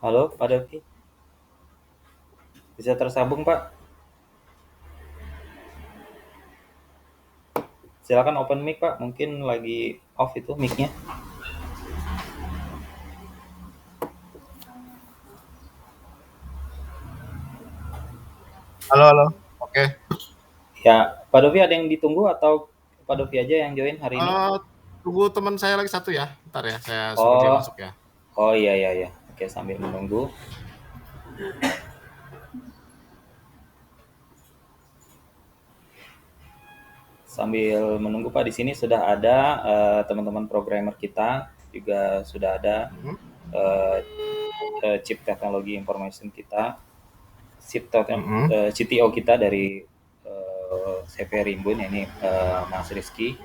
Halo, Pak Delki, bisa tersambung Pak? Silakan open mic Pak, mungkin lagi off itu mic-nya. Halo, halo. Oke. Ya, Pak Dovi ada yang ditunggu atau Pak Dovi aja yang join hari ini? Eh, tunggu teman saya lagi satu ya. Bentar ya, saya suruh dia Oh, masuk ya. oh iya iya iya. Oke, sambil menunggu. Sambil menunggu Pak, di sini sudah ada teman-teman programmer kita, juga sudah ada Mhm, eh, Chief Technology Information kita, mhm. CTO kita dari CV Rimbun, ini Mas Rizky.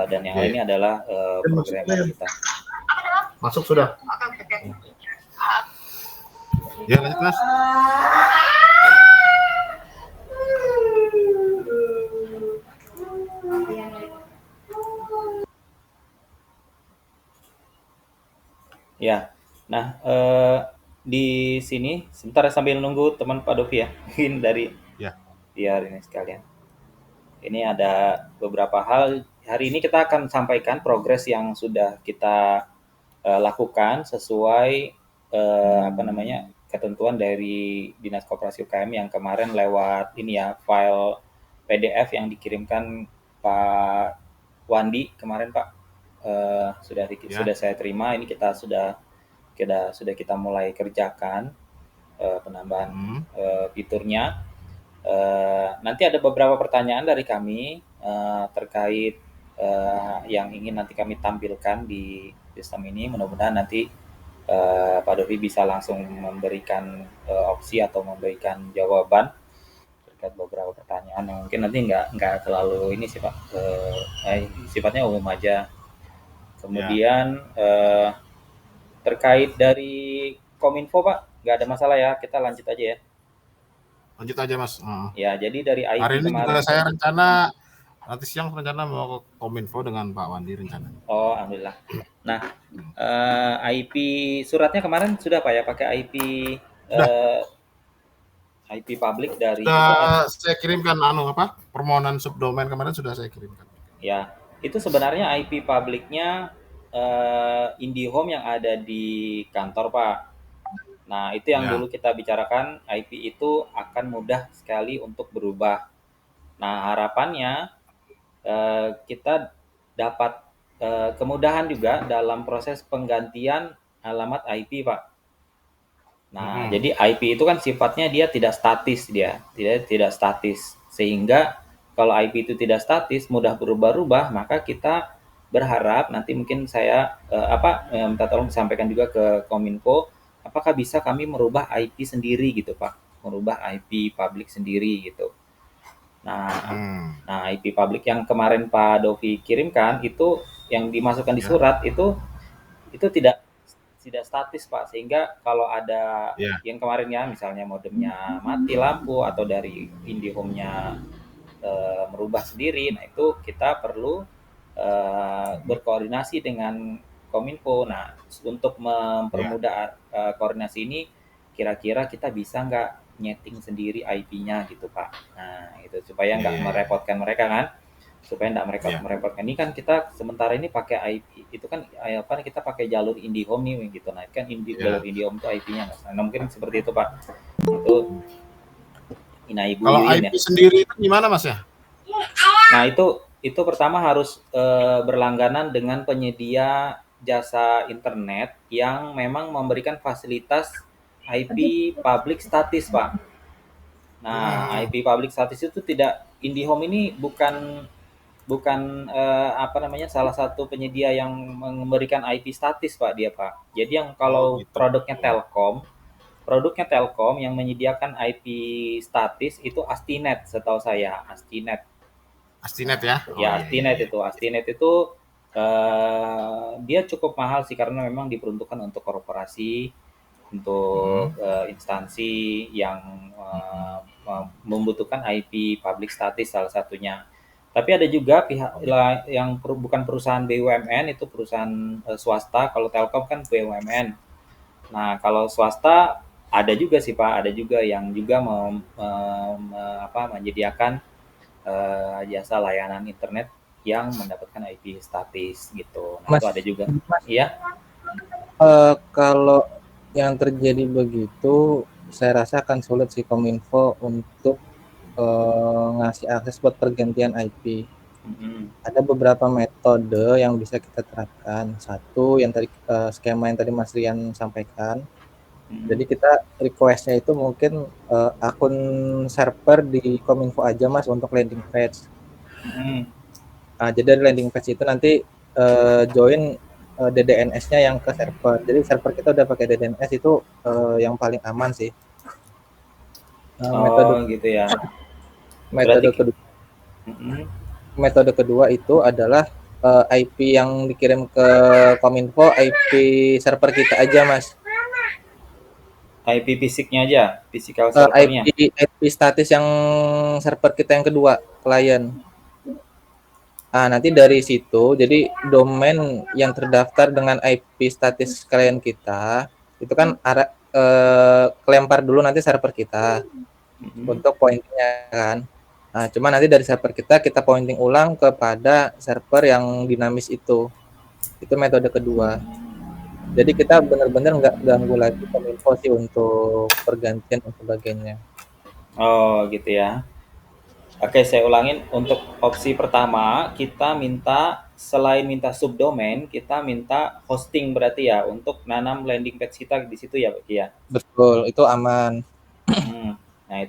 Dan yang Oke. lainnya adalah Dan masuk programmer sudah. kita. Masuk sudah. Ya, lanjut Mas. Ya, nah di sini sebentar sambil nunggu teman Pak Dovi ya, mungkin dari Ya. biar ini sekalian. Ini ada beberapa hal. Hari ini kita akan sampaikan progres yang sudah kita lakukan sesuai apa namanya ketentuan dari Dinas Koperasi UKM yang kemarin lewat ini ya file PDF yang dikirimkan Pak Wandi kemarin Pak. Sudah Ya. saya terima. Ini sudah kita mulai kerjakan penambahan Mhm. fiturnya. Nanti ada beberapa pertanyaan dari kami terkait yang ingin nanti kami tampilkan di sistem ini. Mudah-mudahan nanti Pak Dovi bisa langsung memberikan opsi atau memberikan jawaban terkait beberapa pertanyaan yang mungkin nanti nggak terlalu ini sih Pak, sifatnya umum aja. Ya. Kemudian terkait dari Kominfo Pak, nggak ada masalah ya, kita lanjut aja ya. Lanjut aja Mas. Heeh. Ya, jadi dari Hari IP ini juga kemarin, saya rencana nanti siang rencana mau ke Kominfo dengan Pak Wandi rencananya. oh alhamdulillah. Nah, Hmm. IP suratnya kemarin sudah Pak ya, pakai Sudah, eh, IP publik dari sudah Internet. saya kirimkan apa? Permohonan subdomain kemarin sudah saya kirimkan. Ya, itu sebenarnya IP publiknya IndiHome yang ada di kantor Pak. Nah, itu yang dulu Ya. kita bicarakan, IP itu akan mudah sekali untuk berubah. Nah, harapannya kita dapat kemudahan juga dalam proses penggantian alamat IP, Pak. Nah, Mhm. jadi IP itu kan sifatnya dia tidak statis dia, tidak statis. Sehingga kalau IP itu tidak statis, mudah berubah-ubah, maka kita berharap nanti mungkin saya minta tolong disampaikan juga ke Kominfo, apakah bisa kami merubah IP sendiri gitu, Pak. Merubah IP publik sendiri gitu. Nah, Hmm. nah IP publik yang kemarin Pak Dovi kirimkan itu yang dimasukkan di Ya. surat itu tidak statis Pak, sehingga kalau ada Ya. yang kemarin ya misalnya modemnya mati lampu atau dari IndiHome-nya merubah sendiri, nah itu kita perlu Mhm. berkoordinasi dengan Kominfo. Nah, untuk Ya. mempermudah koordinasi ini, kira-kira kita bisa nggak nyeting sendiri IP-nya gitu Pak. Nah, itu supaya Iya, nggak iya, iya. merepotkan mereka kan, supaya nggak mereka Ya. merepotkan. Ini kan kita sementara ini pakai IP, itu kan apa kita pakai jalur IndiHome nih gitu. Nah, kan jalur Ya. IndiHome itu IP-nya nggak. Nah, mungkin seperti itu Pak. Itu Ina Ibu Kalau Yuyun IP ya. sendiri itu gimana Mas ya? Nah, itu pertama harus berlangganan dengan penyedia jasa internet yang memang memberikan fasilitas IP public status, Pak. Nah, Mhm. IP public status itu tidak IndiHome ini bukan bukan apa namanya salah satu penyedia yang memberikan IP status, Pak, dia, Pak. Jadi yang Oh kalau gitu. produknya Telkom yang menyediakan IP status itu Astinet setahu saya, Astinet. Astinet Nah, ya? Oh ya iya, iya, iya. Astinet itu dia cukup mahal sih karena memang diperuntukkan untuk korporasi, untuk Mhm, instansi yang mhm. membutuhkan IP public status salah satunya. Tapi ada juga pihak Oh gitu. yang bukan perusahaan BUMN, itu perusahaan swasta. Kalau Telkom kan BUMN. Nah, kalau swasta ada juga sih Pak, ada juga yang juga menyediakan jasa layanan internet yang mendapatkan IP statis gitu. Nah, itu Mas, ada juga. Mas, Iya. kalau yang terjadi begitu, saya rasa akan sulit sih Kominfo untuk ngasih akses buat pergantian IP. Mm-mm. Ada beberapa metode yang bisa kita terapkan. Satu, yang tadi skema yang tadi Mas Rian sampaikan. Mm-mm. Jadi kita request-nya itu mungkin akun server di Kominfo aja Mas untuk landing page. Mm-mm. Nah, jadi dari landing page itu nanti join DDNS-nya yang ke server. Jadi server kita udah pakai DDNS itu yang paling aman sih. Oh, Metode gitu ya. Berarti metode kedua mm-mm. metode kedua itu adalah IP yang dikirim ke Kominfo, IP server kita aja Mas. IP fisiknya aja, physical IP servernya. IP statis yang server kita yang kedua, klien. Ah, nanti dari situ, jadi domain yang terdaftar dengan IP statis klien kita, itu kan kelempar dulu nanti server kita Mm-mm. untuk pointingnya kan. Nah, cuma nanti dari server kita pointing ulang kepada server yang dinamis itu. Itu metode kedua. Jadi kita benar-benar nggak ganggu lagi Kominfo sih untuk pergantian dan sebagainya. Oh, gitu ya. Oke, saya ulangin. Untuk opsi pertama, kita minta selain minta subdomain, kita minta hosting berarti ya untuk nanam landing page kita di situ ya, Pak ya. Betul, itu aman. Hmm. Nah,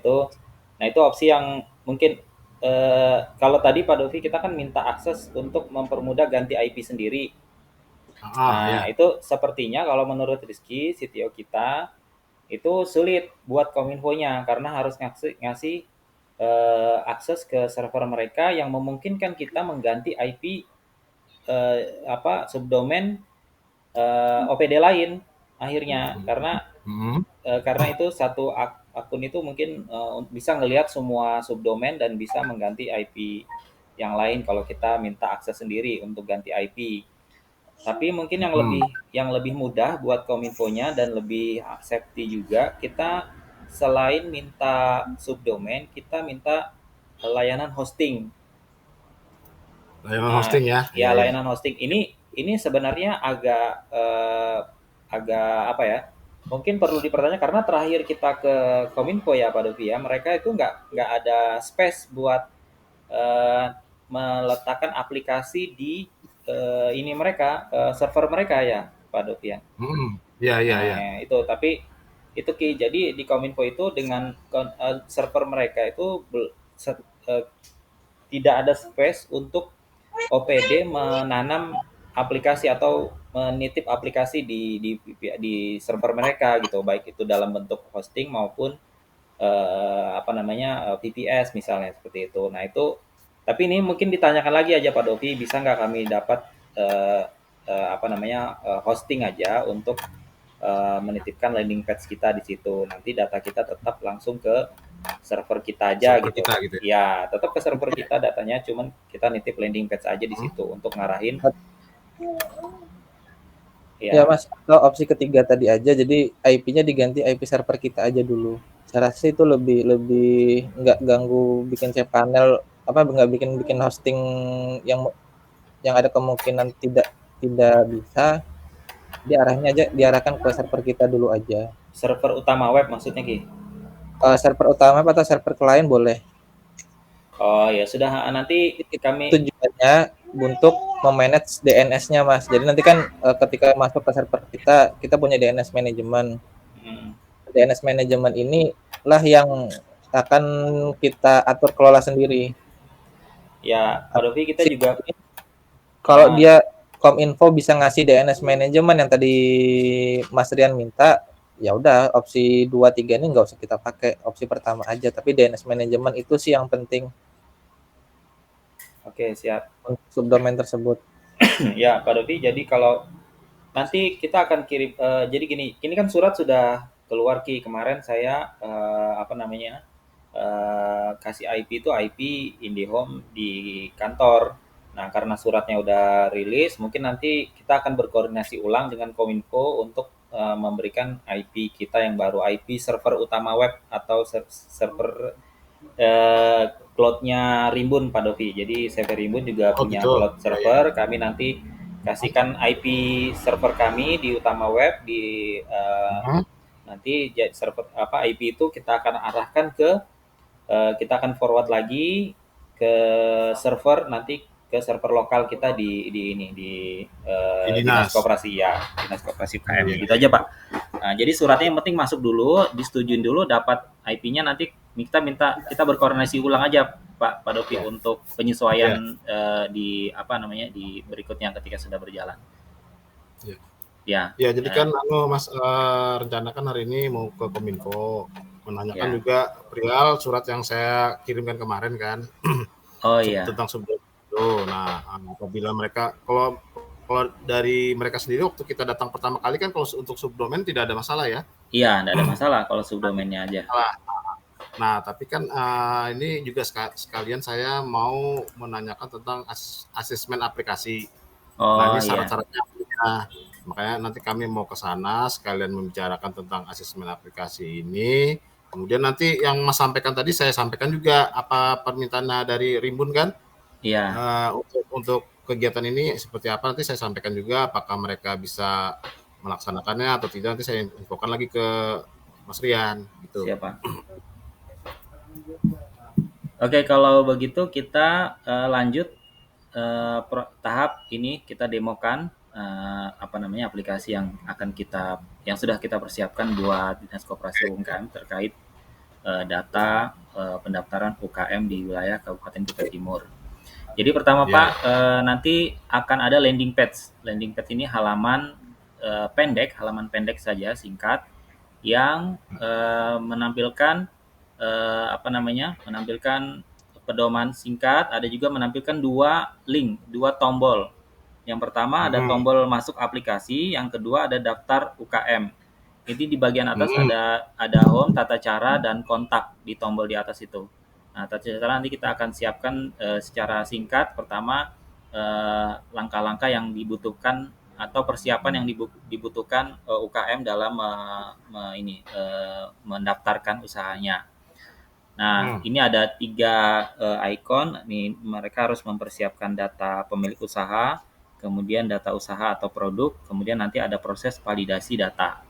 itu opsi yang mungkin kalau tadi Pak Dovi kita kan minta akses untuk mempermudah ganti IP sendiri. Nah, Ya. itu sepertinya kalau menurut Rizky, CTO kita, itu sulit buat Kominfo-nya karena harus ngasih akses ke server mereka yang memungkinkan kita mengganti IP subdomain OPD lain akhirnya Hmm. karena itu satu akun itu mungkin bisa ngelihat semua subdomain dan bisa mengganti IP yang lain kalau kita minta akses sendiri untuk ganti IP. Tapi mungkin Hmm. yang lebih mudah buat Kominfo-nya dan lebih safety juga, kita selain minta subdomain, kita minta layanan hosting. Layanan Nah, hosting ya. ya Iya, iya. layanan hosting ini sebenarnya agak apa ya? Mungkin perlu dipertanyakan karena terakhir kita ke Kominfo ya Pak Dovi ya, mereka itu nggak ada space buat eh, meletakkan aplikasi di ini mereka server mereka ya Pak Dovi ya. Hmm. Iya, iya, Nah, iya. itu tapi itu Ki, jadi di Kominfo itu dengan server mereka itu tidak ada space untuk OPD menanam aplikasi atau menitip aplikasi di server mereka gitu, baik itu dalam bentuk hosting maupun VPS misalnya seperti itu. Nah itu, tapi ini mungkin ditanyakan lagi aja Pak Dovi, bisa nggak kami dapat eh, hosting aja untuk menitipkan landing page kita di situ. Nanti data kita tetap langsung ke server kita aja Server gitu. kita gitu ya. Ya, tetap ke server kita datanya, cuman kita nitip landing page aja di Hmm. situ untuk ngarahin. Ya Ya, Mas, atau opsi ketiga tadi aja, jadi IP-nya diganti IP server kita aja dulu. Saya rasa itu lebih lebih nggak ganggu bikin cPanel, apa nggak bikin bikin hosting yang yang ada kemungkinan tidak tidak bisa, diarahkan ke server kita dulu aja. server utama web maksudnya Ki. Server utama atau server klien boleh. Oh ya sudah, nanti Itu kami. tujuannya untuk memanage DNS-nya Mas. Jadi nanti kan ketika masuk ke server kita punya DNS manajemen. Hmm, DNS manajemen inilah yang akan kita atur kelola sendiri. ya Pak Dovi kita juga Kalau dia Kominfo bisa ngasih DNS manajemen yang tadi Mas Rian minta, ya udah opsi 2 3 ini nggak usah kita pakai, opsi pertama aja. Tapi DNS manajemen itu sih yang penting oke siap. untuk subdomain tersebut. Ya Pak Dovi, jadi kalau nanti kita akan kirim jadi gini, ini kan surat sudah keluar Ki, kemarin saya kasih IP itu IP IndiHome di kantor. Nah, karena suratnya udah rilis, mungkin nanti kita akan berkoordinasi ulang dengan Kominfo untuk memberikan IP kita yang baru, IP server utama web atau server cloud-nya Rimbun, Pak Dovi. Jadi server Rimbun juga Oh punya gitu. cloud server. Kami nanti kasihkan IP server kami di utama web di nanti server IP itu kita akan arahkan ke kita akan forward lagi ke server nanti ke server lokal kita di Dinas Dinas. Koperasi ya, Dinas Koperasi UKM. Iya. Gitu aja, Pak. Nah, jadi suratnya yang penting masuk dulu, disetujuin dulu, dapat IP-nya, nanti kita berkoordinasi ulang aja Pak Dovi untuk penyesuaian di di berikutnya ketika sudah berjalan. Ya, jadi kan Mas rencanakan hari ini mau ke Kominfo menanyakan juga perihal surat yang saya kirimkan kemarin kan. Oh iya. Tentang subdomain itu. Nah, apabila mereka kalau dari mereka sendiri waktu kita datang pertama kali kan kalau untuk subdomain tidak ada masalah ya? Iya, tidak ada masalah kalau subdomainnya aja. Nah, tapi kan ini juga sekalian saya mau menanyakan tentang asesmen aplikasi. Nah, ini syarat-syaratnya. Makanya nanti kami mau ke sana sekalian membicarakan tentang asesmen aplikasi ini. Kemudian nanti yang Mas sampaikan tadi saya sampaikan juga apa permintaannya dari Rimbun kan? Iya. Untuk kegiatan ini seperti apa nanti saya sampaikan juga, apakah mereka bisa melaksanakannya atau tidak, nanti saya infokan lagi ke Mas Rian gitu. Siapa? Oke, kalau begitu kita lanjut tahap ini, kita demokan aplikasi yang sudah kita persiapkan buat Dinas Koperasi UKM terkait data pendaftaran UKM di wilayah Kabupaten Kutai Timur. Jadi pertama Pak, nanti akan ada landing page. Landing page ini halaman pendek saja, singkat, yang menampilkan menampilkan pedoman singkat, ada juga menampilkan dua tombol. Yang pertama ada tombol masuk aplikasi, yang kedua ada daftar UKM. Jadi di bagian atas ada home, tata cara, dan kontak di tombol di atas itu. Nah, tata cara nanti kita akan siapkan secara singkat. Pertama, langkah-langkah yang dibutuhkan atau persiapan yang dibutuhkan UKM dalam mendaftarkan usahanya. Nah, ini ada 3 icon. Nih, mereka harus mempersiapkan data pemilik usaha, kemudian data usaha atau produk, kemudian nanti ada proses validasi data.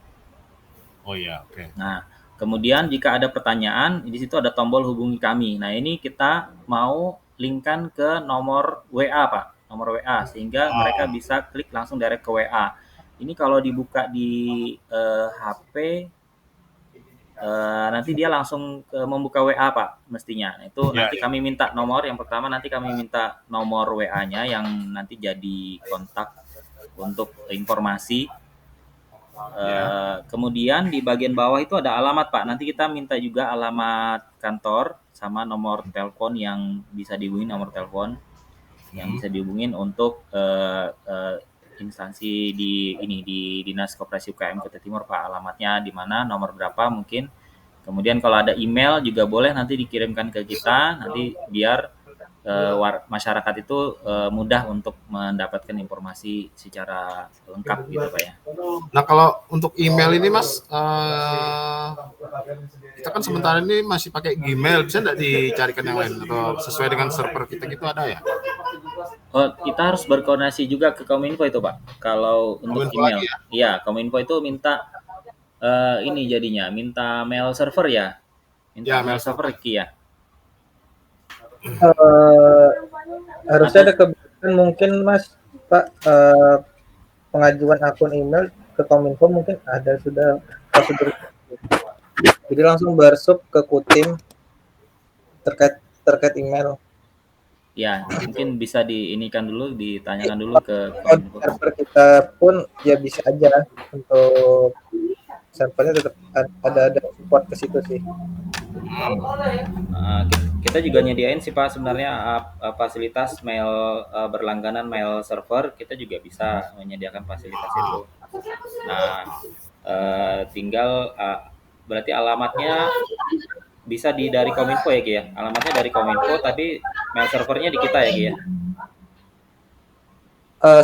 Oh iya, oke. Nah, kemudian jika ada pertanyaan, di situ ada tombol hubungi kami. Nah, ini kita mau linkkan ke nomor WA, Pak. Nomor WA, sehingga mereka bisa klik langsung direct ke WA. Ini kalau dibuka di HP, nanti dia langsung membuka WA, Pak, mestinya. Nah, itu nanti kami minta nomor. Yang pertama nanti kami minta nomor WA-nya yang nanti jadi kontak untuk informasi. Kemudian di bagian bawah itu ada alamat, Pak. Nanti kita minta juga alamat kantor sama nomor telepon yang bisa dihubungin, bisa dihubungin untuk instansi di Dinas Koperasi UKM Kutai Timur, Pak. Alamatnya di mana, nomor berapa mungkin. Kemudian kalau ada email juga boleh nanti dikirimkan ke kita, nanti biar masyarakat itu mudah untuk mendapatkan informasi secara lengkap gitu, Pak ya. Nah, kalau untuk email ini Mas, kita kan sementara ini masih pakai Gmail, bisa nggak dicarikan yang lain atau sesuai dengan server kita gitu ada ya? Oh, kita harus berkoordinasi juga ke Kominfo itu, Pak. Kalau untuk Kominfo email, lagi ya? Iya, Kominfo itu minta ini jadinya, minta mail server ya, mail server ya. Harusnya ada kebijakan mungkin Mas Pak, pengajuan akun email ke Kominfo mungkin ada sudah prosedur. Jadi langsung bersub ke Kutim terkait email. Ya, mungkin bisa ditanyakan dulu ke Kominfo. Server kita pun ya bisa aja untuk servernya tetap ada support ke situ sih. Kita juga nyediain sih Pak sebenarnya fasilitas mail berlangganan mail server, kita juga bisa menyediakan fasilitas itu. Nah, tinggal berarti alamatnya bisa dari Kominfo ya Ki ya. Alamatnya dari Kominfo tapi mail servernya di kita ya Ki ya.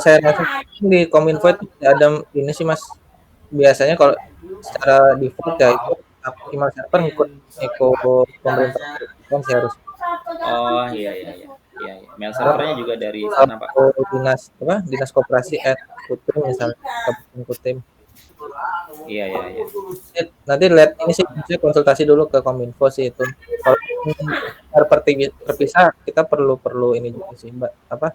Saya rasa di Kominfo itu ada ini sih Mas, biasanya kalau secara default ya itu email server ngikut pemerintah kan sih harus. Oh iya iya iya. Iya, iya. Mail servernya juga dari sana Pak. Dinas koperasi @kutim misalnya Kabupaten Kutim. Iya iya iya. Nanti lihat ini sih saya konsultasi dulu ke Kominfo sih itu. Kalau server terpisah kita perlu ini juga sih Mbak apa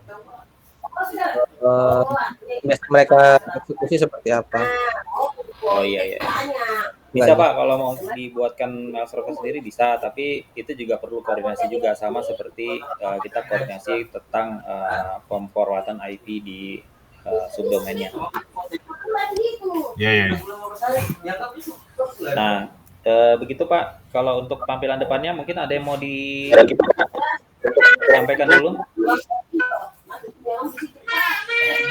mereka eksekusi seperti apa. Oh iya iya. Bisa Pak kalau mau dibuatkan mail server sendiri bisa, tapi itu juga perlu koordinasi juga sama seperti kita koordinasi tentang pemforwatan IP di subdomainnya. Iya iya. Nah, begitu Pak. Kalau untuk tampilan depannya mungkin ada yang mau disampaikan dulu?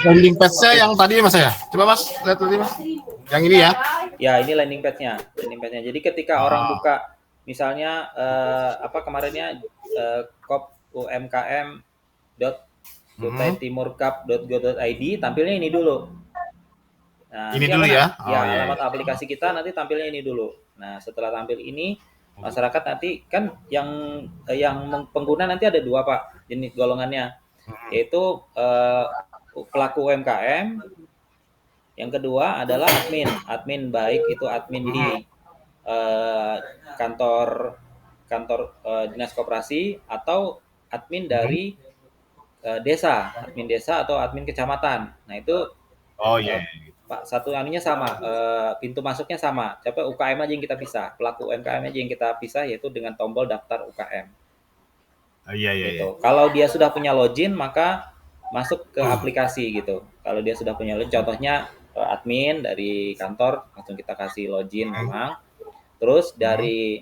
Landing page-nya yang tadi Mas ya. Coba Mas lihat tadi Mas. Yang ini ya. Ya, ini landing page-nya. Landing page-nya. Jadi ketika orang buka misalnya apa kemarinnya kopumkm.kutetimurcup.go.id tampilnya ini dulu. Nah, ini dulu ya. Ya, alamat aplikasi kita nanti tampilnya ini dulu. Nah, setelah tampil ini masyarakat nanti kan yang pengguna nanti ada dua Pak jenis golongannya, yaitu pelaku UMKM. Yang kedua adalah admin baik itu admin di kantor dinas koperasi atau admin dari desa, admin desa atau admin kecamatan. Nah itu Pak satu anunya sama, pintu masuknya sama. Tapi UKM aja yang kita pisah, pelaku UMKM aja yang kita pisah yaitu dengan tombol daftar UKM. Gitu. Kalau dia sudah punya login maka masuk ke aplikasi gitu. Kalau dia sudah punya login, contohnya admin dari kantor langsung kita kasih login memang. Terus dari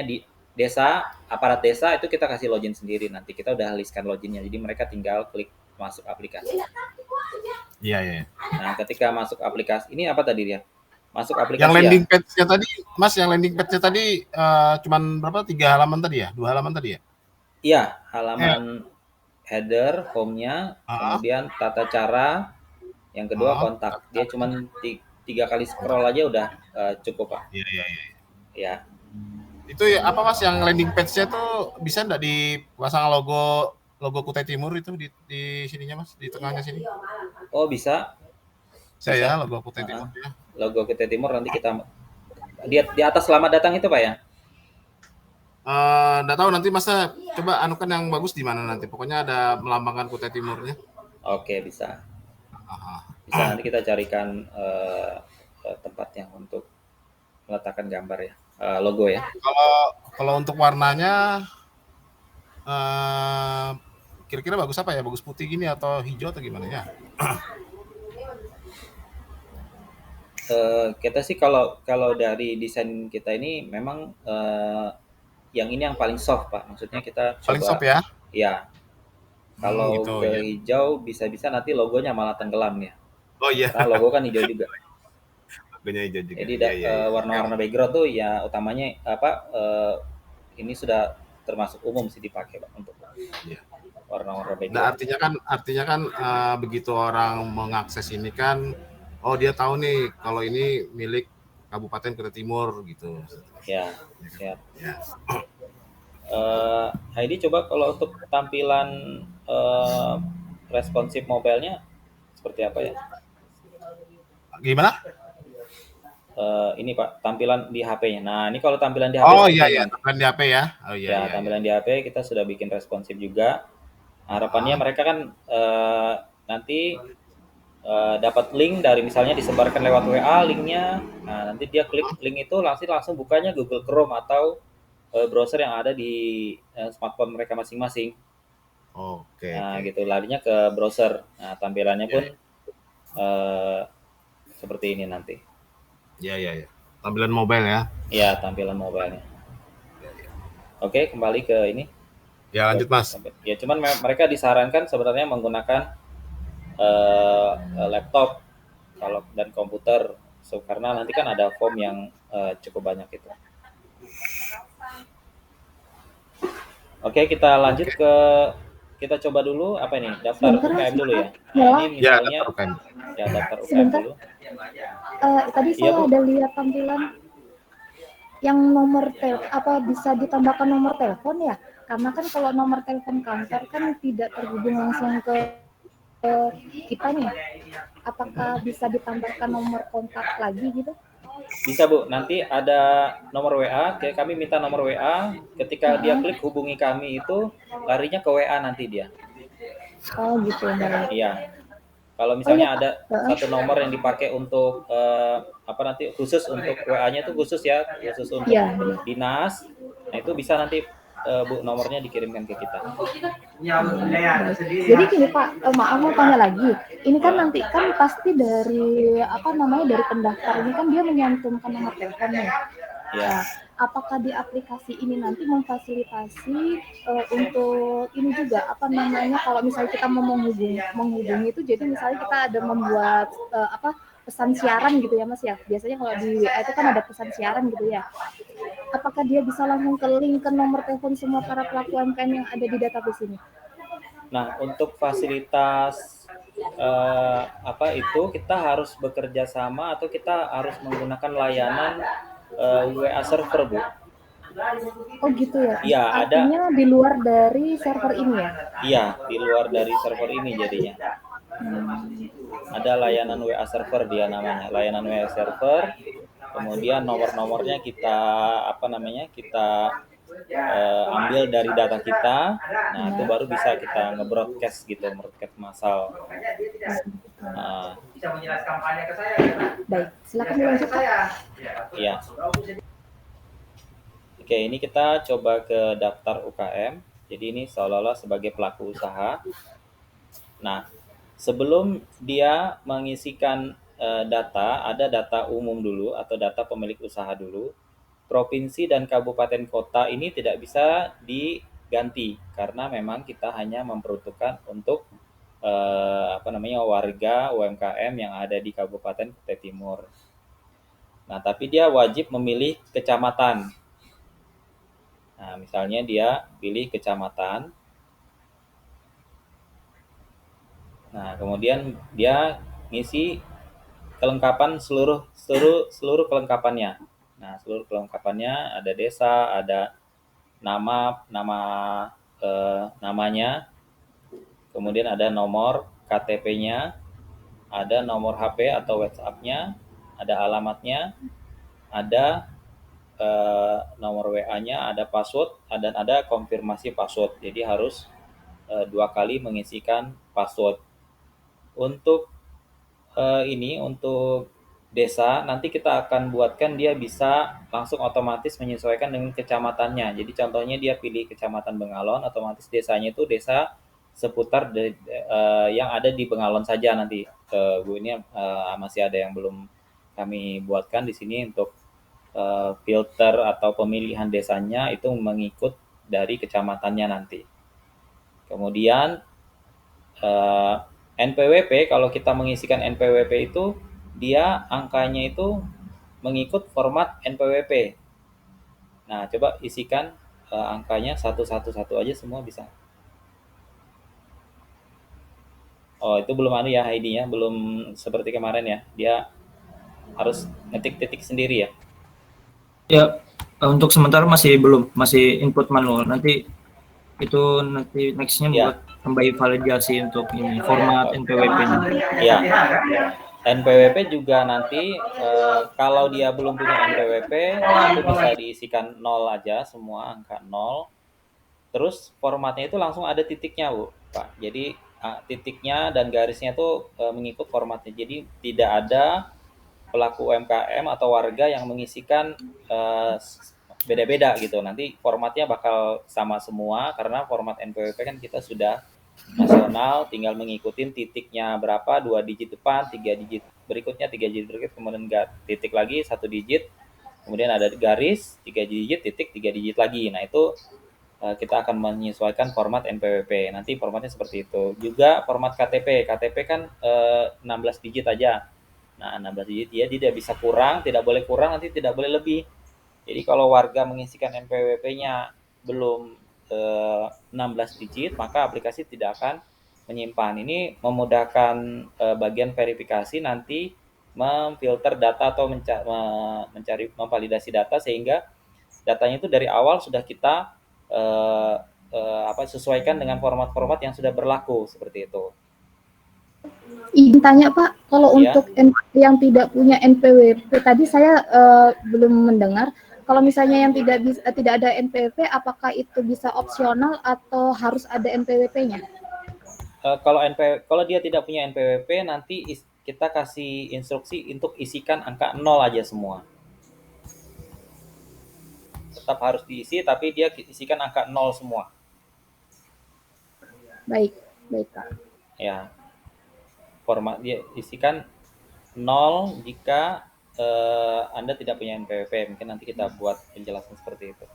di desa, aparat desa itu kita kasih login sendiri, nanti kita udah listkan loginnya, jadi mereka tinggal klik masuk aplikasi. Iya. Nah ketika masuk aplikasi ini apa tadi dia? Masuk aplikasi yang landing page-nya tadi Mas, yang landing page-nya tadi cuman berapa, 3 halaman tadi ya, 2 halaman tadi ya? Iya, halaman header, home-nya, kemudian tata cara, yang kedua kontak. Dia cuman 3 kali scroll aja udah cukup Pak. Iya. Ya. Itu ya, apa Mas yang landing page-nya tuh bisa nggak dipasang logo Kutai Timur itu di sininya Mas, di tengahnya sini? Oh bisa. Saya logo Kutai Timur ya. Logo Kutai Timur nanti kita di atas selamat datang itu Pak ya? Nggak tahu nanti Mas coba anukan yang bagus di mana nanti. Pokoknya ada melambangkan Kutai Timurnya. Oke bisa. Bisa nanti kita carikan tempatnya untuk meletakkan gambar ya, logo ya. Kalau untuk warnanya kira-kira bagus apa ya? Bagus putih gini atau hijau atau gimana ya? Kita sih kalau dari desain kita ini memang yang ini yang paling soft Pak. Maksudnya kita coba. Paling soft ya? Ya. Kalau gitu, ke hijau bisa-bisa nanti logonya malah tenggelam ya. Oh iya. Karena logo kan hijau juga. Logonya hijau juga. Jadi warna-warna background tuh ya utamanya ini sudah termasuk umum sih dipakai Pak untuk warna-warna background. Nah, artinya kan begitu orang mengakses ini kan, oh dia tahu nih kalau ini milik Kabupaten Kutai Timur gitu. Ya. Heidi coba kalau untuk tampilan responsif mobile-nya seperti apa ya? Gimana? Ini Pak, tampilan di HP-nya. Nah, ini kalau tampilan di HP. Oh iya, tampilan di HP ya. Oh iya. Tampilan di HP kita sudah bikin responsif juga. Harapannya mereka kan nanti dapat link dari misalnya disebarkan lewat WA linknya. Nah, nanti dia klik link itu langsung bukanya Google Chrome atau browser yang ada di smartphone mereka masing-masing. Oke. Nah, gitu larinya ke browser. Nah, tampilannya pun seperti ini nanti. Iya. Tampilan mobile ya? Iya, tampilan mobile-nya. Oke, kembali ke ini. Ya, lanjut Mas. Ya, cuman mereka disarankan sebenarnya menggunakan laptop kalau dan komputer, karena nanti kan ada form yang cukup banyak itu. Oke, kita lanjut ke kita coba dulu apa ini? Daftar UKM dulu ya. Nah, ini misalnya ya, daftar UKM dulu. Tadi saya ada lihat tampilan yang nomor bisa ditambahkan nomor telepon ya, karena kan kalau nomor telepon kantor kan tidak terhubung langsung ke kita nih. Apakah bisa ditambahkan nomor kontak lagi gitu? Bisa Bu, nanti ada nomor WA, kami minta nomor WA, ketika dia klik hubungi kami itu larinya ke WA nanti dia. Oh gitu ya. Iya. Kalau misalnya ada satu nomor yang dipakai untuk nanti khusus untuk WA-nya itu khusus ya, khusus untuk dinas. Nah itu bisa nanti Bu nomornya dikirimkan ke kita. Jadi gini Pak, maaf mau tanya lagi. Ini kan nanti kan pasti dari dari pendaftar ini kan dia menyantumkan nomor teleponnya. Ya. Apakah di aplikasi ini nanti memfasilitasi untuk ini juga kalau misalnya kita mau menghubungi itu, jadi misalnya kita ada membuat pesan siaran gitu ya Mas ya. Biasanya kalau di WA itu kan ada pesan siaran gitu ya. Apakah dia bisa langsung ke link ke nomor telepon semua para pelaku UMKM yang ada di database ini? Nah, untuk fasilitas itu kita harus bekerja sama atau kita harus menggunakan layanan WA server, Bu. Oh gitu ya? Iya, artinya di luar dari server ini ya? Iya, di luar dari server ini jadinya. Ada layanan WA server dia namanya, layanan WA server. Kemudian nomor-nomornya kita ambil dari data kita. Nah, itu baru bisa kita nge-broadcast gitu, broadcast massal. Bisa menjelaskan ke saya. Baik, silakan dilanjut. Iya. Oke, ini kita coba ke daftar UKM. Jadi ini seolah-olah sebagai pelaku usaha. Nah, sebelum dia mengisikan data, ada data umum dulu atau data pemilik usaha dulu. Provinsi dan kabupaten kota ini tidak bisa diganti karena memang kita hanya memperuntukkan untuk warga UMKM yang ada di Kabupaten Kutai Timur. Nah, tapi dia wajib memilih kecamatan. Nah, misalnya dia pilih kecamatan. Nah, kemudian dia ngisi kelengkapan seluruh kelengkapannya. Nah, seluruh kelengkapannya ada desa, ada namanya, kemudian ada nomor KTP-nya, ada nomor HP atau WhatsApp-nya, ada alamatnya, ada nomor WA-nya, ada password, dan ada konfirmasi password. Jadi harus 2 kali mengisikan password. Untuk untuk desa, nanti kita akan buatkan dia bisa langsung otomatis menyesuaikan dengan kecamatannya. Jadi contohnya dia pilih kecamatan Bengalon, otomatis desanya itu desa seputar yang ada di Bengalon saja nanti. Bu, ini masih ada yang belum kami buatkan di sini untuk filter atau pemilihan desanya itu mengikut dari kecamatannya nanti. Kemudian NPWP, kalau kita mengisikan NPWP itu dia angkanya itu mengikut format NPWP. Nah, coba isikan angkanya 111 aja semua bisa. Oh, itu belum ada ya ID-nya, belum seperti kemarin ya. Dia harus ngetik titik sendiri ya. Ya, untuk sementara masih input manual. Nanti nextnya buat kembali validasi untuk ini format NPWP-nya. Ya, NPWP juga nanti kalau dia belum punya NPWP itu bisa diisikan 0 aja semua, angka 0. Terus formatnya itu langsung ada titiknya, Bu, Pak. Jadi titiknya dan garisnya itu mengikut formatnya. Jadi tidak ada pelaku UMKM atau warga yang mengisikan beda-beda gitu. Nanti formatnya bakal sama semua karena format NPWP kan kita sudah nasional, tinggal mengikutin titiknya berapa, 2 digit depan, 3 digit berikutnya, 3 digit berikut, kemudian titik lagi 1 digit, kemudian ada garis 3 digit, titik 3 digit lagi. Nah, itu kita akan menyesuaikan format NPWP. Nanti formatnya seperti itu. Juga format KTP. KTP kan 16 digit aja. Nah, 16 digit dia tidak bisa kurang, tidak boleh kurang, nanti tidak boleh lebih. Jadi kalau warga mengisikan NPWP-nya belum 16 digit, maka aplikasi tidak akan menyimpan. Ini memudahkan bagian verifikasi nanti memfilter data atau mencari memvalidasi data sehingga datanya itu dari awal sudah kita sesuaikan dengan format-format yang sudah berlaku seperti itu. Izin tanya Pak, kalau untuk yang tidak punya NPWP tadi saya belum mendengar. Kalau misalnya yang tidak ada NPWP, apakah itu bisa opsional atau harus ada NPWP-nya? Kalau dia tidak punya NPWP, nanti kita kasih instruksi untuk isikan angka 0 aja semua. Tetap harus diisi, tapi dia isikan angka 0 semua. Baik Pak. Ya, format dia isikan 0 jika Anda tidak punya NPWP. Mungkin nanti kita buat penjelasan seperti itu.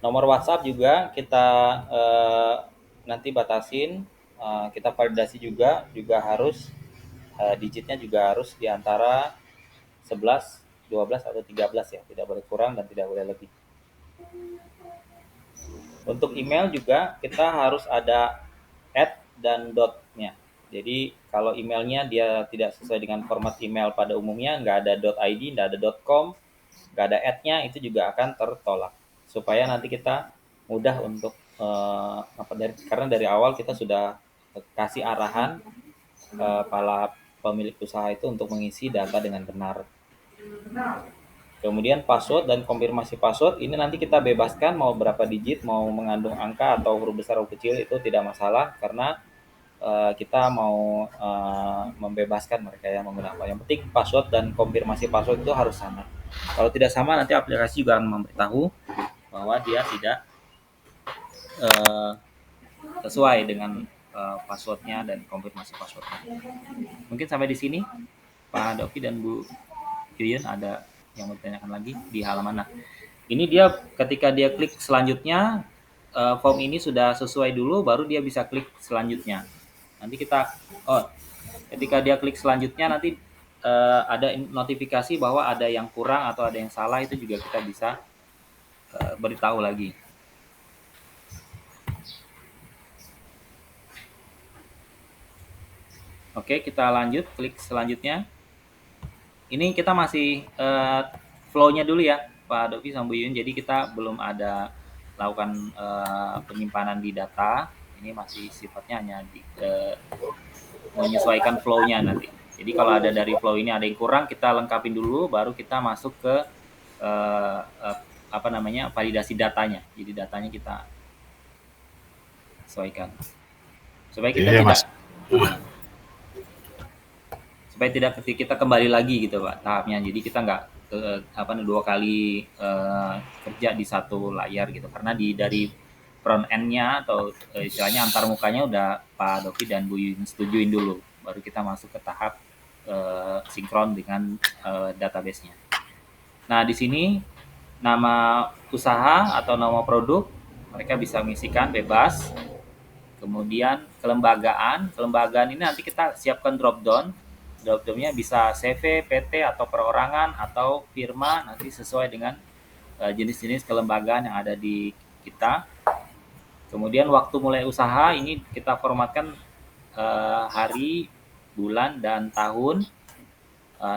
Nomor WhatsApp juga kita nanti batasin, kita validasi juga harus digitnya juga harus di antara 11, 12 atau 13 ya, tidak boleh kurang dan tidak boleh lebih. Untuk email juga kita harus ada @ dan .-nya. Jadi kalau emailnya dia tidak sesuai dengan format email pada umumnya, nggak ada .id, nggak ada .com, nggak ada @-nya, itu juga akan tertolak. Supaya nanti kita mudah untuk karena dari awal kita sudah kasih arahan para pemilik usaha itu untuk mengisi data dengan benar. Kemudian password dan konfirmasi password ini nanti kita bebaskan mau berapa digit, mau mengandung angka atau huruf besar atau kecil itu tidak masalah karena kita mau membebaskan mereka yang menggunakan. Yang penting password dan konfirmasi password itu harus sama. Kalau tidak sama nanti aplikasi juga akan memberitahu bahwa dia tidak sesuai dengan passwordnya dan konfirmasi passwordnya. Mungkin sampai di sini Pak Doki dan Bu Yuyun ada yang mau ditanyakan lagi di halaman. Nah, ini dia ketika dia klik selanjutnya form ini sudah sesuai dulu baru dia bisa klik selanjutnya. Nanti ketika dia klik selanjutnya nanti ada notifikasi bahwa ada yang kurang atau ada yang salah, itu juga kita bisa beritahu lagi. Oke, kita lanjut klik selanjutnya. Ini kita masih flow-nya dulu ya Pak Dovi sama Bu Yun. Jadi kita belum ada lakukan penyimpanan di data. Ini masih sifatnya hanya menyesuaikan flow-nya nanti. Jadi kalau ada dari flow ini ada yang kurang, kita lengkapin dulu, baru kita masuk ke validasi datanya. Jadi datanya kita sesuaikan supaya kita supaya tidak kita kembali lagi gitu Pak tahapnya. Jadi kita nggak dua kali kerja di satu layar gitu, karena dari front end-nya atau istilahnya antar mukanya udah Pak Dovi dan Bu Yun setujuin dulu, baru kita masuk ke tahap sinkron dengan database-nya. Nah di sini nama usaha atau nama produk mereka bisa mengisikan bebas. Kemudian kelembagaan ini nanti kita siapkan drop-down-nya bisa CV, PT atau perorangan atau firma, nanti sesuai dengan jenis-jenis kelembagaan yang ada di kita. Kemudian waktu mulai usaha ini kita formatkan hari, bulan, dan tahun.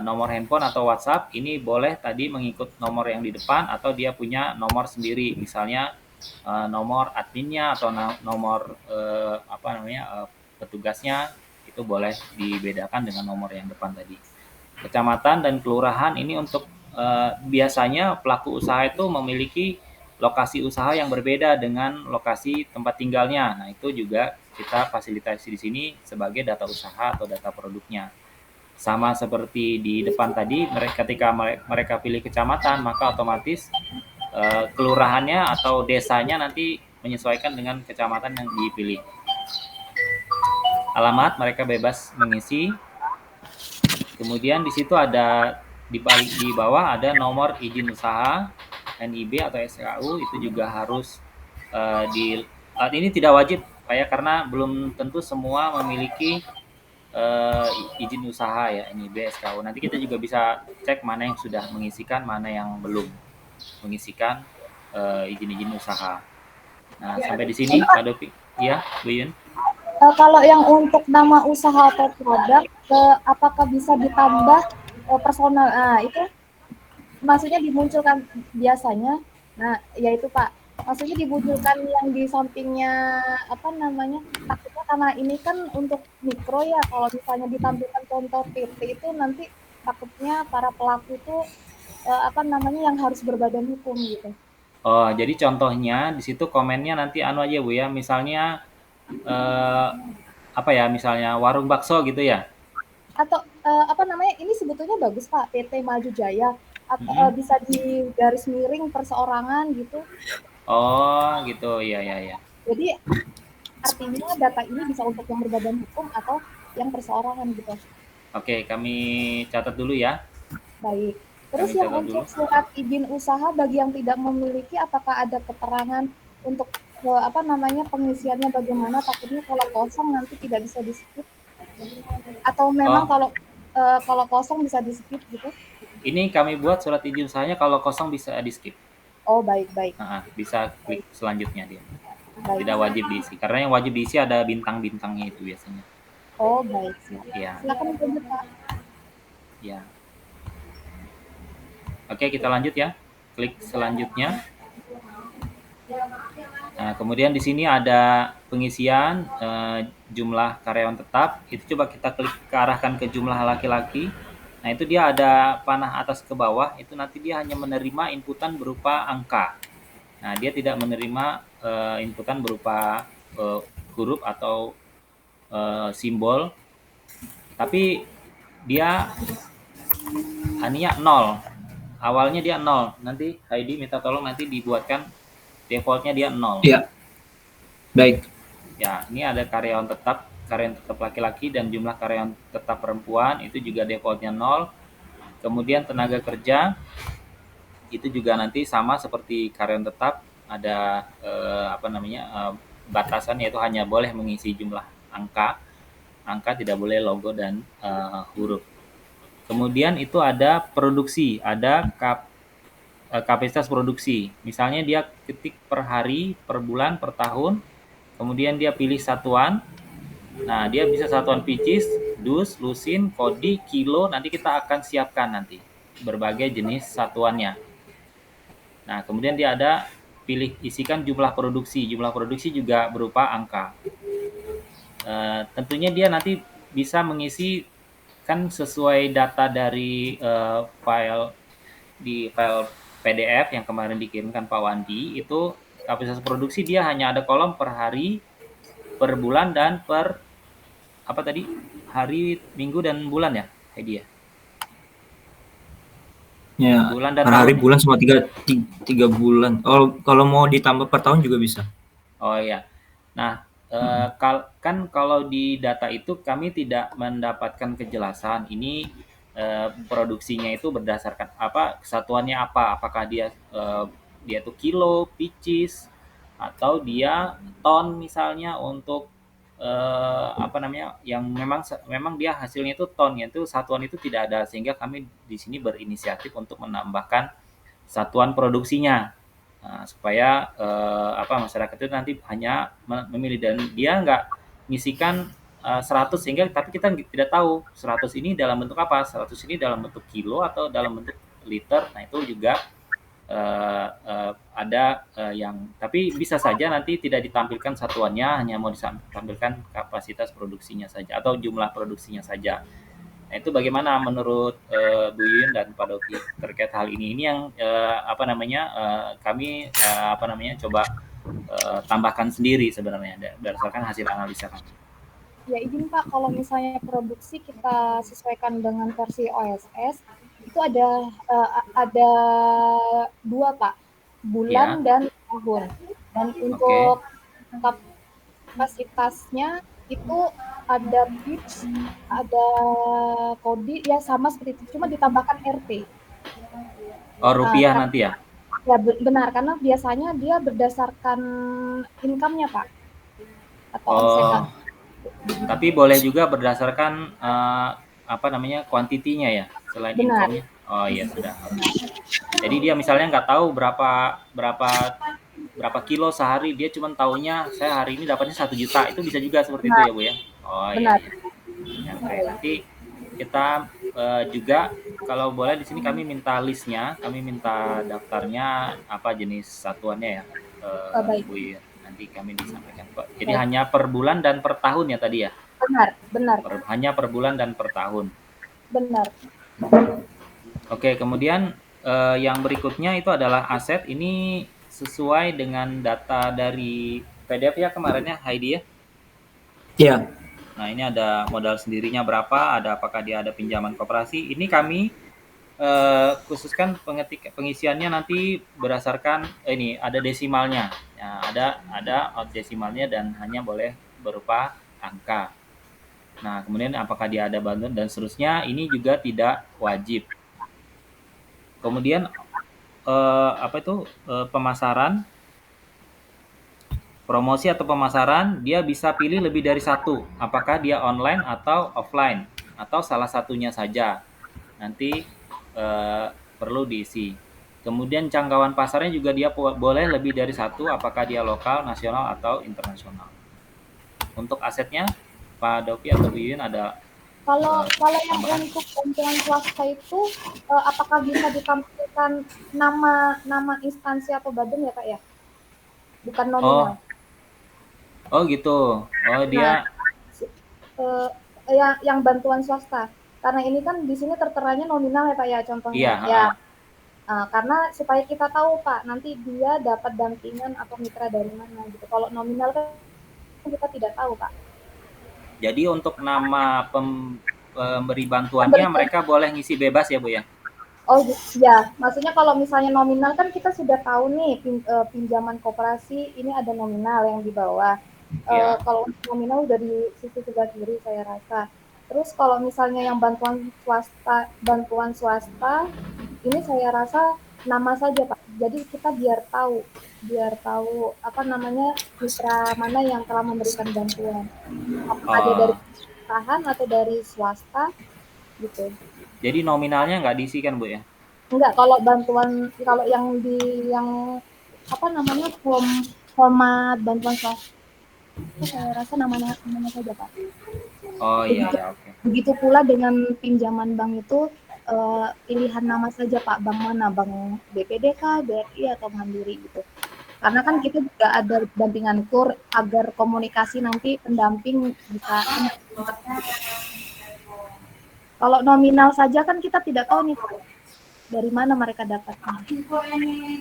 Nomor handphone atau WhatsApp ini boleh tadi mengikut nomor yang di depan atau dia punya nomor sendiri, misalnya nomor adminnya atau nomor petugasnya, itu boleh dibedakan dengan nomor yang depan tadi. Kecamatan dan kelurahan ini untuk biasanya pelaku usaha itu memiliki lokasi usaha yang berbeda dengan lokasi tempat tinggalnya. Nah, itu juga kita fasilitasi di sini sebagai data usaha atau data produknya. Sama seperti di depan tadi, ketika mereka pilih kecamatan, maka otomatis kelurahannya atau desanya nanti menyesuaikan dengan kecamatan yang dipilih. Alamat mereka bebas mengisi. Kemudian di situ ada di bawah ada nomor izin usaha, NIB atau SKU, itu juga harus ini tidak wajib Pak ya, karena belum tentu semua memiliki izin usaha ya, NIB, SKU. Nanti kita juga bisa cek mana yang sudah mengisikan, mana yang belum mengisikan izin-izin usaha. Nah, sampai di sini Pak Dopi. Ya, Bu Yun. Kalau yang untuk nama usaha atau produk, apakah bisa ditambah personal? Nah, itu maksudnya dimunculkan biasanya. Nah, yaitu Pak, maksudnya dimunculkan yang di sampingnya apa namanya? Takutnya karena ini kan untuk mikro ya. Kalau misalnya ditampilkan contoh PT itu nanti takutnya para pelaku itu apa namanya yang harus berbadan hukum gitu. Oh, jadi contohnya di situ komennya nanti anu aja Bu ya, misalnya apa ya, misalnya warung bakso gitu ya? Atau apa namanya? Ini sebetulnya bagus Pak, PT Maju Jaya. Atau bisa di garis miring perseorangan gitu. Oh, gitu. Iya, iya, iya. Jadi artinya data ini bisa untuk yang berbadan hukum atau yang perseorangan gitu. Oke, kami catat dulu ya. Baik. Terus yang untuk surat izin usaha bagi yang tidak memiliki, apakah ada keterangan untuk apa namanya pengisiannya bagaimana? Takutnya kalau kosong nanti tidak bisa di-skip. Atau memang kalau kosong bisa di-skip gitu? Ini kami buat surat izin usahanya, kalau kosong bisa di-skip. Oh, baik. Bisa klik selanjutnya dia. Baik. Tidak wajib diisi. Karena yang wajib diisi ada bintang-bintangnya itu biasanya. Oh, baik. Ya. Silakan lanjut, Pak. Ya. Oke, kita lanjut ya. Klik selanjutnya. Nah, kemudian di sini ada pengisian jumlah karyawan tetap. Itu coba kita klik arahkan ke jumlah laki-laki. Nah, itu dia ada panah atas ke bawah. Itu nanti dia hanya menerima inputan berupa angka. Nah, dia tidak menerima inputan berupa huruf atau simbol. Tapi dia hanya 0. Awalnya dia 0. Nanti Heidi minta tolong nanti dibuatkan defaultnya dia 0. Iya. Baik. Ya, ini ada karyawan tetap laki-laki dan jumlah karyawan tetap perempuan itu juga defaultnya 0. Kemudian tenaga kerja itu juga nanti sama seperti karyawan tetap, ada batasan, yaitu hanya boleh mengisi jumlah angka, tidak boleh logo dan huruf. Kemudian itu ada produksi, ada kapasitas produksi. Misalnya dia ketik per hari, per bulan, per tahun. Kemudian dia pilih satuan. Nah, dia bisa satuan pieces, dus, lusin, kodi, kilo. Nanti kita akan siapkan nanti berbagai jenis satuannya. Nah, kemudian dia ada pilih isikan jumlah produksi. Jumlah produksi juga berupa angka. Tentunya dia nanti bisa mengisi kan sesuai data dari file PDF yang kemarin dikirimkan Pak Wandi. Itu kapasitas produksi dia hanya ada kolom per hari, per bulan, dan per apa tadi, hari, minggu, dan bulan ya, Heidi ya? Ya, bulan dan per hari, tahun, bulan, sama 3 bulan. Oh, kalau mau ditambah per tahun juga bisa. Oh iya. Nah, kan kalau di data itu kami tidak mendapatkan kejelasan ini produksinya itu berdasarkan apa, kesatuannya apa, apakah dia itu kilo, pieces, atau dia ton misalnya untuk yang memang dia hasilnya itu ton, yaitu satuan itu tidak ada, sehingga kami di sini berinisiatif untuk menambahkan satuan produksinya. Nah, supaya masyarakat itu nanti hanya memilih, dan dia nggak ngisikan 100, sehingga tapi kita tidak tahu 100 ini dalam bentuk apa, 100 ini dalam bentuk kilo atau dalam bentuk liter. Nah, itu juga ada yang, tapi bisa saja nanti tidak ditampilkan satuannya, hanya mau ditampilkan kapasitas produksinya saja atau jumlah produksinya saja. Nah, itu bagaimana menurut Bu Yun dan Pak Doki terkait hal ini? Ini yang kami coba tambahkan sendiri sebenarnya berdasarkan hasil analisa kami. Ya, izin Pak, kalau misalnya produksi kita sesuaikan dengan versi OSS, itu ada 2 Pak, bulan dan tahun. Dan untuk kapasitasnya itu ada pitch, ada kodi, ya sama seperti itu, cuma ditambahkan RT. Oh, rupiah nanti ya? Ya benar, karena biasanya dia berdasarkan income-nya Pak, atau omsetan. Tapi boleh juga berdasarkan kuantitinya ya, selain income-nya. Oh iya, sudah. Jadi dia misalnya nggak tahu berapa kilo sehari, dia cuma taunya saya hari ini dapatnya 1 juta, itu bisa juga seperti itu Nah, ya Bu ya? Oh iya benar. iya. Ya, oke. Nanti kita juga kalau boleh di sini kami minta listnya, kami minta daftarnya apa jenis satuannya ya, Baik, Bu Yuyun. Nanti kami disampaikan kok. Jadi baik. hanya per bulan dan per tahun ya tadi ya? Benar. Hanya per bulan dan per tahun. Benar. Oke, kemudian yang berikutnya itu adalah aset. Ini sesuai dengan data dari PDF ya kemarin ya, Heidi ya? Iya. Nah, ini ada modal sendirinya berapa, apakah dia ada pinjaman koperasi. Ini kami khususkan pengisiannya nanti berdasarkan ini ada desimalnya. Ya, ada desimalnya dan hanya boleh berupa angka. Nah, kemudian apakah dia ada bantuan dan seterusnya, ini juga tidak wajib. Kemudian pemasaran, promosi atau pemasaran, dia bisa pilih lebih dari satu, apakah dia online atau offline atau salah satunya saja. Nanti perlu diisi. Kemudian jangkauan pasarnya juga dia boleh lebih dari satu, apakah dia lokal, nasional atau internasional. Untuk asetnya, Pak Dovi atau Bu Yuyun ada Kalau yang untuk bantuan swasta itu apakah bisa ditampilkan nama instansi atau badan ya Kak ya? Bukan nominal. Oh gitu. Oh dia. Yang bantuan swasta. Karena ini kan di sini terteranya nominal ya Pak ya contohnya. Iya. Ya. Karena supaya kita tahu Pak, nanti dia dapat dampingan atau mitra dari mana gitu. Kalau nominal kan kita tidak tahu Pak. Jadi untuk nama pemberi bantuannya mereka boleh ngisi bebas ya Bu ya? Oh ya, maksudnya kalau misalnya nominal kan kita sudah tahu nih pinjaman koperasi ini ada nominal yang di bawah. Kalau nominal udah di sisi sebelah kiri saya rasa. Terus kalau misalnya yang bantuan swasta ini saya rasa nama saja Pak. Jadi kita biar tahu apa namanya mitra mana yang telah memberikan bantuan. Apakah dia dari perusahaan atau dari swasta gitu. Jadi nominalnya nggak diisi kan Bu ya? Enggak, kalau bantuan kalau yang apa namanya format bantuan swasta saya rasa namanya saja Pak. Oh iya ya, oke. Begitu pula dengan pinjaman bank itu pilihan nama saja Pak, bank mana, bank BPD kah, BRI atau Mandiri gitu. Karena kan kita juga ada dampingan KUR agar komunikasi nanti pendamping bisa. Kalau nominal saja kan kita tidak tahu nih Pak, dari mana mereka dapatnya.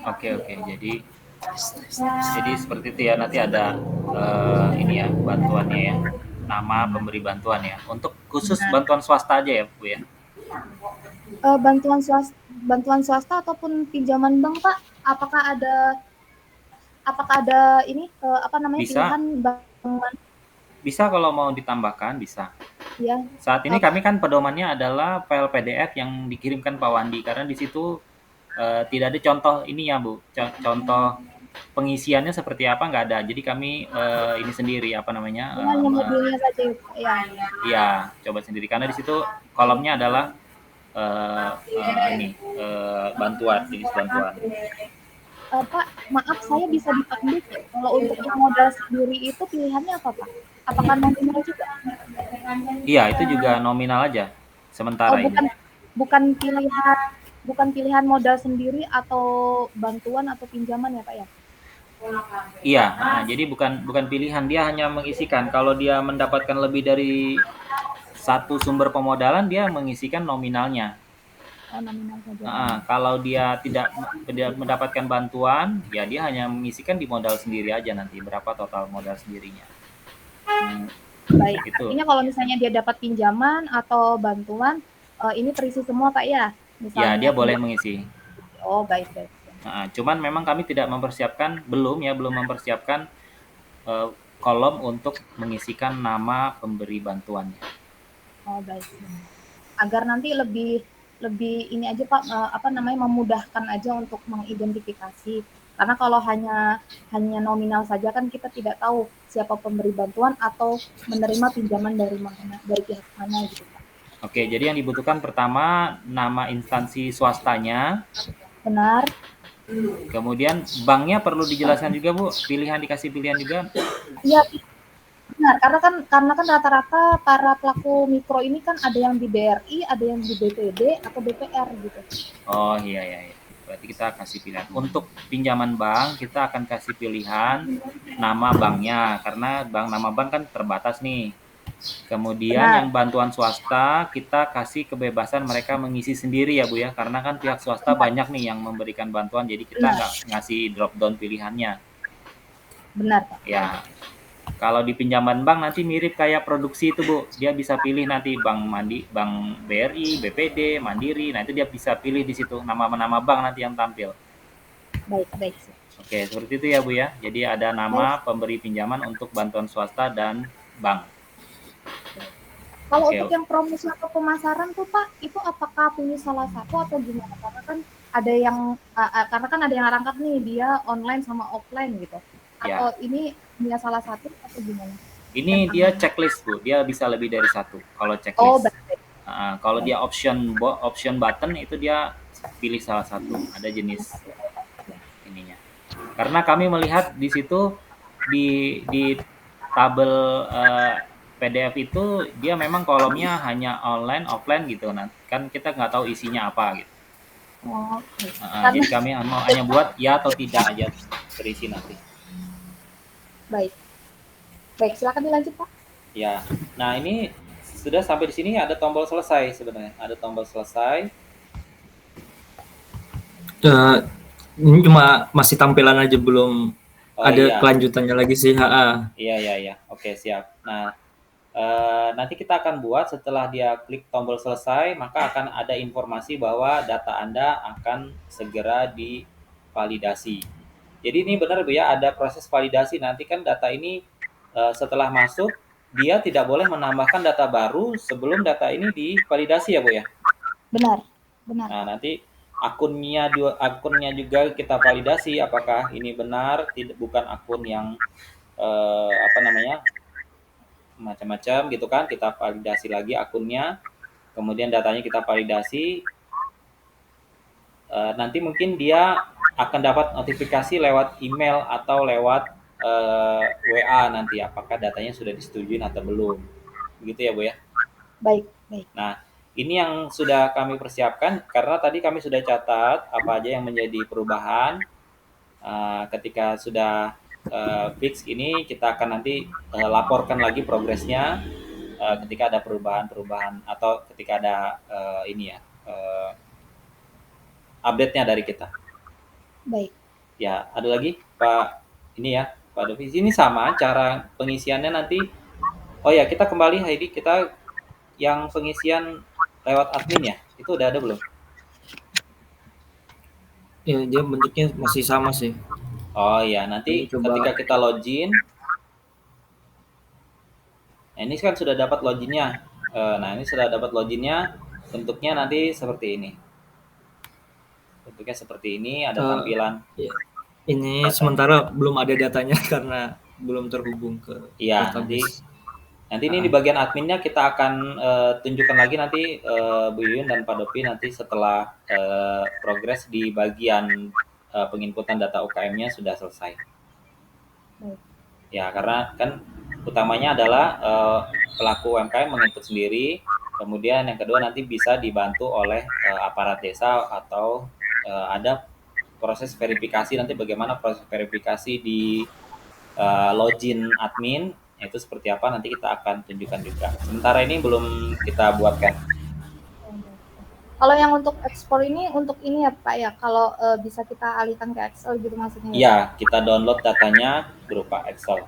Oke. Jadi seperti itu ya, nanti ada ini ya bantuannya ya, nama pemberi bantuan ya. Untuk khusus bantuan swasta aja ya Bu ya? Bantuan swasta ataupun pinjaman bank Pak, apakah ada ini apa namanya bisa. Pilihan bank? Bisa kalau mau ditambahkan bisa. Ya. Saat ini kami kan pedomannya adalah file PDF yang dikirimkan Pak Wandi, karena di situ tidak ada contoh ini ya Bu, contoh pengisiannya seperti apa nggak ada. Jadi kami ini sendiri apa namanya? Modulnya saja ya. Iya, coba sendiri karena di situ kolomnya adalah bantuan, jenis bantuan. Pak, maaf saya bisa dipanggil kalau untuk yang modal sendiri itu pilihannya apa Pak? Apakah nominal juga? Iya, itu juga nominal aja sementara ini. Bukan pilihan modal sendiri atau bantuan atau pinjaman ya Pak ya? Iya, nah, jadi bukan pilihan, dia hanya mengisikan. Kalau dia mendapatkan lebih dari satu sumber pemodalan, dia mengisikan nominalnya. Nominal saja. Kalau dia tidak mendapatkan bantuan, ya dia hanya mengisikan di modal sendiri aja nanti berapa total modal sendirinya. Baik. Artinya kalau misalnya dia dapat pinjaman atau bantuan, ini terisi semua Pak ya? Misalnya, ya, dia boleh mengisi. Oh baik. Cuman memang kami belum mempersiapkan kolom untuk mengisikan nama pemberi bantuannya. Oh baik. Agar nanti lebih ini aja Pak, memudahkan aja untuk mengidentifikasi. Karena kalau hanya nominal saja kan kita tidak tahu siapa pemberi bantuan atau menerima pinjaman dari pihak mana gitu Pak. Oke, jadi yang dibutuhkan pertama nama instansi swastanya, Benar. Kemudian banknya perlu dijelaskan juga Bu, dikasih pilihan juga. Iya, benar. Karena kan rata-rata para pelaku mikro ini kan ada yang di BRI, ada yang di BPD atau BPR gitu. Oh iya. Berarti kita kasih pilihan. Untuk pinjaman bank kita akan kasih pilihan nama banknya, karena nama bank kan terbatas nih. Kemudian yang bantuan swasta kita kasih kebebasan mereka mengisi sendiri ya Bu ya, karena kan pihak swasta banyak nih yang memberikan bantuan, jadi kita nggak ngasih drop down pilihannya. Benar Pak. Ya, kalau di pinjaman bank nanti mirip kayak produksi itu Bu, dia bisa pilih nanti bank BRI, BPD, Mandiri, nah itu dia bisa pilih di situ nama-nama bank nanti yang tampil. Baik. Oke, seperti itu ya Bu ya. Jadi ada nama pemberi pinjaman untuk bantuan swasta dan bank. Kalau untuk yang promosi atau pemasaran tuh Pak, itu apakah pilih salah satu atau gimana? Karena kan ada yang rangkap nih dia online sama offline gitu. Atau ini punya salah satu atau gimana? Ini dia checklist Bu, dia bisa lebih dari satu kalau checklist. Oh, baik. Kalau dia option button itu dia pilih salah satu, ada jenis ininya. Karena kami melihat di situ di tabel PDF itu dia memang kolomnya hanya online, offline gitu. Nah, kan kita nggak tahu isinya apa gitu. Oh, jadi kami hanya buat ya atau tidak aja terisi nanti. Baik, silakan dilanjut Pak. Ya, nah ini sudah sampai di sini ada tombol selesai sebenarnya. Ada tombol selesai. Ini cuma masih tampilan aja, belum ada kelanjutannya lagi sih. Iya. Oke, siap. Nah, nanti kita akan buat setelah dia klik tombol selesai, maka akan ada informasi bahwa data Anda akan segera divalidasi. Jadi ini benar Bu ya, ada proses validasi. Nanti kan data ini setelah masuk, dia tidak boleh menambahkan data baru sebelum data ini divalidasi ya Bu ya? Benar. Nah, nanti akunnya juga kita validasi apakah ini benar, bukan akun yang macam-macam gitu kan. Kita validasi lagi akunnya, kemudian datanya kita validasi. Nanti mungkin dia akan dapat notifikasi lewat email atau lewat WA nanti apakah datanya sudah disetujui atau belum, begitu ya Bu ya? Baik. Nah, ini yang sudah kami persiapkan karena tadi kami sudah catat apa aja yang menjadi perubahan. Ketika sudah fix ini, kita akan nanti laporkan lagi progresnya ketika ada perubahan atau ketika ada update-nya dari kita. Baik. Ya, ada lagi Pak Dovi. Ini sama cara pengisiannya nanti. Oh ya, kita kembali Heidi, kita yang pengisian lewat admin ya, itu udah ada belum? Ya, dia bentuknya masih sama sih. Oh iya, nanti ketika kita login, nah ini kan sudah dapat loginnya. Bentuknya nanti seperti ini. Ada tampilan. Ya. Ini sementara belum ada datanya karena belum terhubung ke database. Nanti ini di bagian adminnya kita akan tunjukkan lagi nanti Bu Yuyun dan Pak Dopi nanti setelah progres di bagian penginputan data UKM-nya sudah selesai. Ya, karena kan utamanya adalah pelaku UMKM menginput sendiri, kemudian yang kedua nanti bisa dibantu oleh aparat desa atau ada proses verifikasi. Nanti bagaimana proses verifikasi di login admin, itu seperti apa nanti kita akan tunjukkan juga. Sementara ini belum kita buatkan. Kalau yang untuk ekspor ini untuk ini ya Pak ya, kalau bisa kita alihkan ke Excel gitu maksudnya? Iya, kita download datanya berupa Excel.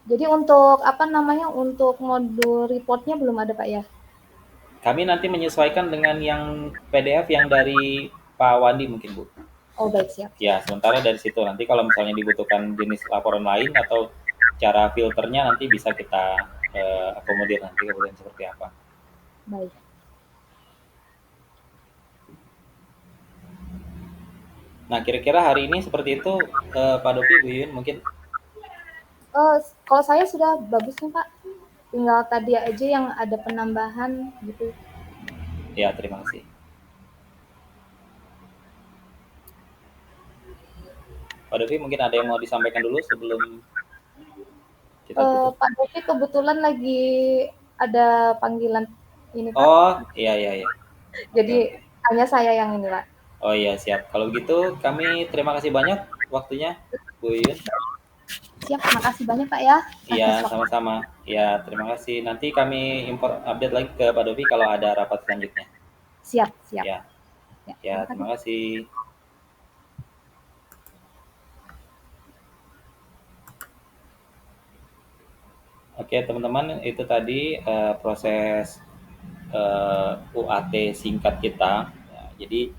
Jadi untuk untuk modul reportnya belum ada Pak ya? Kami nanti menyesuaikan dengan yang PDF yang dari Pak Wandi mungkin Bu. Oh baik, siap. Ya, sementara dari situ nanti kalau misalnya dibutuhkan jenis laporan lain atau cara filternya nanti bisa kita akomodir nanti kemudian seperti apa. Baik. Nah, kira-kira hari ini seperti itu Pak Dopi, Bu Yuyun mungkin? Kalau saya sudah bagus nih Pak. Tinggal tadi aja yang ada penambahan gitu. Ya, terima kasih. Pak Dovi mungkin ada yang mau disampaikan dulu sebelum kita tutup. Pak Dovi kebetulan lagi ada panggilan ini Pak. Oh iya. Jadi hanya saya yang ini Pak. Oh iya siap. Kalau begitu kami terima kasih banyak waktunya Bu Yuyun. Siap, makasih banyak Pak ya. Iya sama-sama. Ya terima kasih. Nanti kami update lagi ke Pak Dovi kalau ada rapat selanjutnya. Siap. Ya terima kasih. Oke teman-teman, itu tadi proses UAT singkat kita. Ya, jadi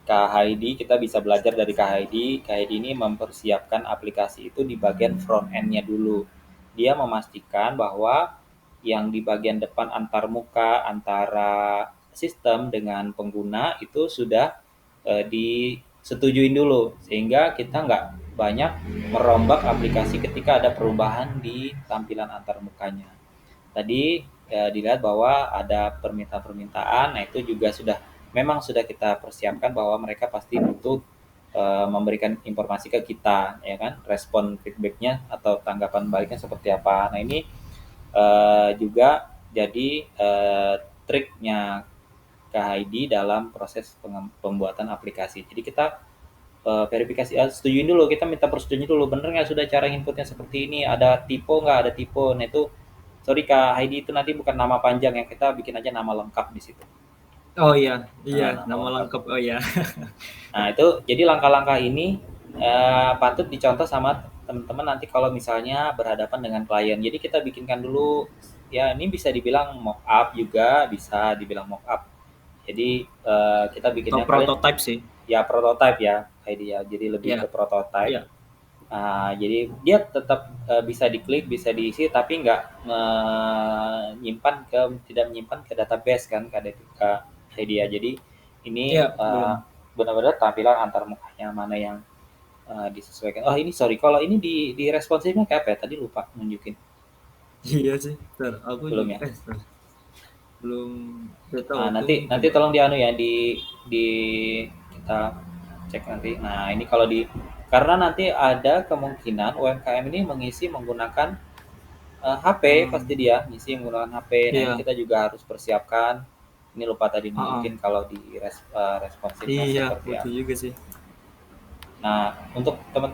Kak Heidi, kita bisa belajar dari Kak Heidi. Kak Heidi ini mempersiapkan aplikasi itu di bagian front end-nya dulu. Dia memastikan bahwa yang di bagian depan antar muka antara sistem dengan pengguna itu sudah disetujuin dulu, sehingga kita nggak banyak merombak aplikasi ketika ada perubahan di tampilan antar mukanya. Tadi dilihat bahwa ada permintaan-permintaan, nah itu juga memang sudah kita persiapkan bahwa mereka pasti butuh memberikan informasi ke kita, ya kan, respon feedbacknya atau tanggapan baliknya seperti apa. Nah ini juga jadi triknya Kak Heidi dalam proses pembuatan aplikasi. Jadi kita verifikasi, setujuin dulu, kita minta persetujuan dulu, bener nggak sudah cara inputnya seperti ini, ada typo nggak, ada typo. Nah itu sorry Kak Heidi, itu nanti bukan nama panjang ya, kita bikin aja nama lengkap di situ. Oh iya, nama lengkap. Oh iya. Nah itu jadi langkah-langkah ini patut dicontoh sama teman-teman nanti kalau misalnya berhadapan dengan klien. Jadi kita bikinkan dulu, ya ini bisa dibilang mock up juga, bisa dibilang mock up. Jadi kita bikinnya prototype sih. Ya prototype ya Heidi ya. Jadi lebih ke prototype. Yeah. Jadi dia tetap bisa diklik, bisa diisi, tapi tidak menyimpan ke database kan, ke Heidi ya. Jadi ini benar-benar tampilan antar mukanya mana yang disesuaikan. Oh ini sorry, kalau ini di responsifnya kayak apa ya? Tadi lupa nunjukin. Iya sih, aku belum ya. Belum tahu. Nanti tolong ya di kita cek nanti. Nah ini kalau karena nanti ada kemungkinan UMKM ini menggunakan HP, pasti dia ngisi menggunakan HP. Nah ini kita juga harus persiapkan. Ini lupa tadi mungkin kalau di responsifnya seperti apa. Iya, juga sih. Nah untuk teman-teman